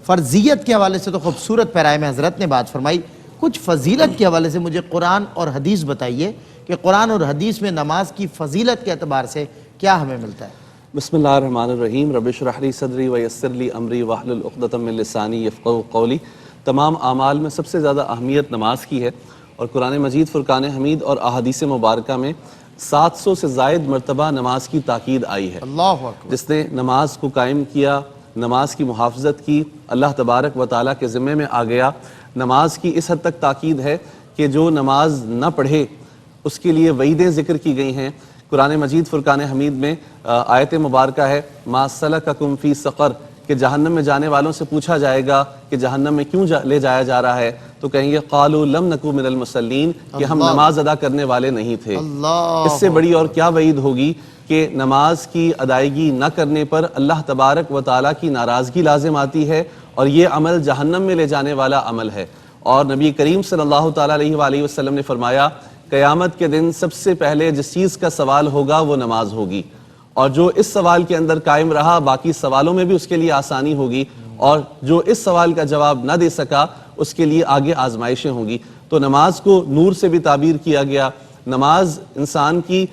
فرضیت کے حوالے سے تو خوبصورت پیرائے میں حضرت نے بات فرمائی، کچھ فضیلت کے حوالے سے مجھے قرآن اور حدیث بتائیے کہ قرآن اور حدیث میں نماز کی فضیلت کے اعتبار سے کیا ہمیں ملتا ہے؟ بسم اللہ الرحمن الرحیم، رب اشرح لی صدری ویسر لی امری واحلل عقدۃ من لسانی یفقہوا قولی۔ تمام اعمال میں سب سے زیادہ اہمیت نماز کی ہے، اور قرآن مجید فرقان حمید اور احادیث مبارکہ میں 700 سے زائد مرتبہ نماز کی تاکید آئی ہے۔ اللہ اکبر۔ جس نے نماز کو قائم کیا، نماز کی محافظت کی، اللہ تبارک و تعالیٰ کے ذمے میں آ گیا۔ نماز کی اس حد تک تاکید ہے کہ جو نماز نہ پڑھے اس کے لیے وعیدیں ذکر کی گئی ہیں۔ قرآن مجید فرقان حمید میں آیت مبارکہ ہے ما سلککم فی سقر، کہ جہنم میں جانے والوں سے پوچھا جائے گا کہ جہنم میں کیوں لے جایا جا رہا ہے، تو کہیں گے قالوا لم نکو من المصلین، کہ ہم نماز ادا کرنے والے نہیں تھے۔ اس سے بڑی اور کیا وعید ہوگی کہ نماز کی ادائیگی نہ کرنے پر اللہ تبارک و تعالیٰ کی ناراضگی لازم آتی ہے، اور یہ عمل جہنم میں لے جانے والا عمل ہے۔ اور نبی کریم صلی اللہ تعالیٰ علیہ وآلہ وسلم نے فرمایا قیامت کے دن سب سے پہلے جس چیز کا سوال ہوگا وہ نماز ہوگی، اور جو اس سوال کے اندر قائم رہا باقی سوالوں میں بھی اس کے لیے آسانی ہوگی، اور جو اس سوال کا جواب نہ دے سکا اس کے لیے آگے آزمائشیں ہوں گی۔ تو نماز کو نور سے بھی تعبیر کیا گیا۔ نماز انسان کی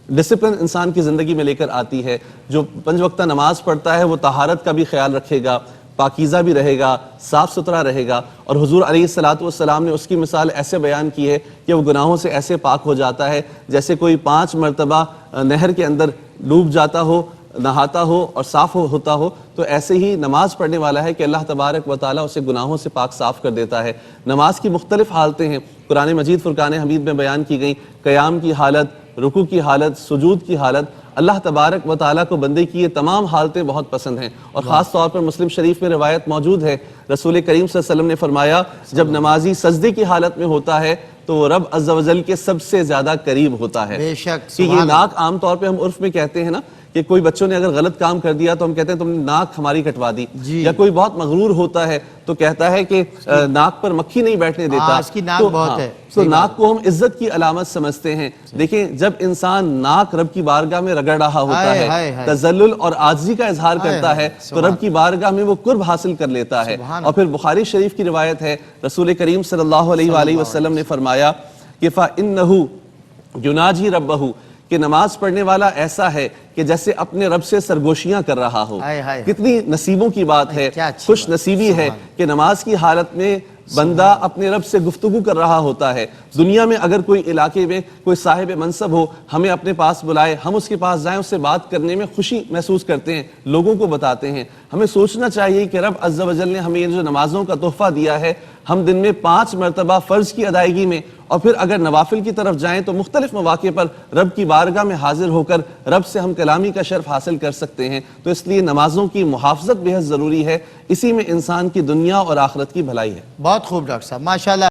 ڈسپلن انسان کی زندگی میں لے کر آتی ہے۔ جو 5 وقتہ نماز پڑھتا ہے وہ طہارت کا بھی خیال رکھے گا، پاکیزہ بھی رہے گا، صاف ستھرا رہے گا، اور حضور علیہ الصلوۃ نے اس کی مثال ایسے بیان کی ہے کہ وہ گناہوں سے ایسے پاک ہو جاتا ہے جیسے کوئی 5 مرتبہ نہر کے اندر ڈوب جاتا ہو، نہاتا ہو اور صاف ہوتا ہو۔ تو ایسے ہی نماز پڑھنے والا ہے کہ اللہ تبارک و تعالیٰ اسے گناہوں سے پاک صاف کر دیتا ہے۔ نماز کی مختلف حالتیں ہیں، قرآن مجید فرقان حمید میں بیان کی گئیں۔ قیام کی حالت، رکوع کی حالت، سجود کی حالت، اللہ تبارک و تعالیٰ کو بندے کی یہ تمام حالتیں بہت پسند ہیں، اور خاص طور پر مسلم شریف میں روایت موجود ہے، رسول کریم صلی اللہ علیہ وسلم نے فرمایا جب نمازی سجدے کی حالت میں ہوتا ہے تو وہ رب عز و جل کے سب سے زیادہ قریب ہوتا ہے۔ بے شک، کہ یہ ناک عام طور پہ ہم عرف میں کہتے ہیں نا کہ کوئی بچوں نے اگر غلط کام کر دیا تو ہم کہتے ہیں تم نے ناک ہماری کٹوا دی، یا کوئی بہت مغرور ہوتا ہے تو کہتا ہے کہ ناک پر مکھی نہیں بیٹھنے دیتا، اس کی ناک بہت ہے۔ تو ناک کو ہم عزت کی علامت سمجھتے ہیں۔ دیکھیں جب انسان ناک رب کی بارگاہ میں رگڑ رہا ہوتا ہے، تذلل اور عاجزی کا اظہار کرتا ہے، تو رب کی بارگاہ میں وہ قرب حاصل کر لیتا ہے۔ اور پھر بخاری شریف کی روایت ہے، رسول کریم صلی اللہ علیہ وآلہ وسلم نے فرمایا کہ فَإِنَّهُ يُنَاجِي رَبَّهُ، کہ نماز پڑھنے والا ایسا ہے کہ جیسے اپنے رب سے سرگوشیاں کر رہا ہو۔ کتنی نصیبوں کی بات ہے، خوش نصیبی ہے کہ نماز کی حالت میں بندہ اپنے رب سے گفتگو کر رہا ہوتا ہے۔ دنیا میں اگر کوئی علاقے میں کوئی صاحب منصب ہو، ہمیں اپنے پاس بلائے، ہم اس کے پاس جائیں، اس سے بات کرنے میں خوشی محسوس کرتے ہیں، لوگوں کو بتاتے ہیں۔ ہمیں سوچنا چاہیے کہ رب عز و جل نے ہمیں یہ جو نمازوں کا تحفہ دیا ہے، ہم دن میں 5 مرتبہ فرض کی ادائیگی میں، اور پھر اگر نوافل کی طرف جائیں تو مختلف مواقع پر رب کی بارگاہ میں حاضر ہو کر رب سے ہم کلامی کا شرف حاصل کر سکتے ہیں۔ تو اس لیے نمازوں کی محافظت بے حد ضروری ہے، اسی میں انسان کی دنیا اور آخرت کی بھلائی ہے۔ بہت خوب ڈاکٹر صاحب، ماشاءاللہ۔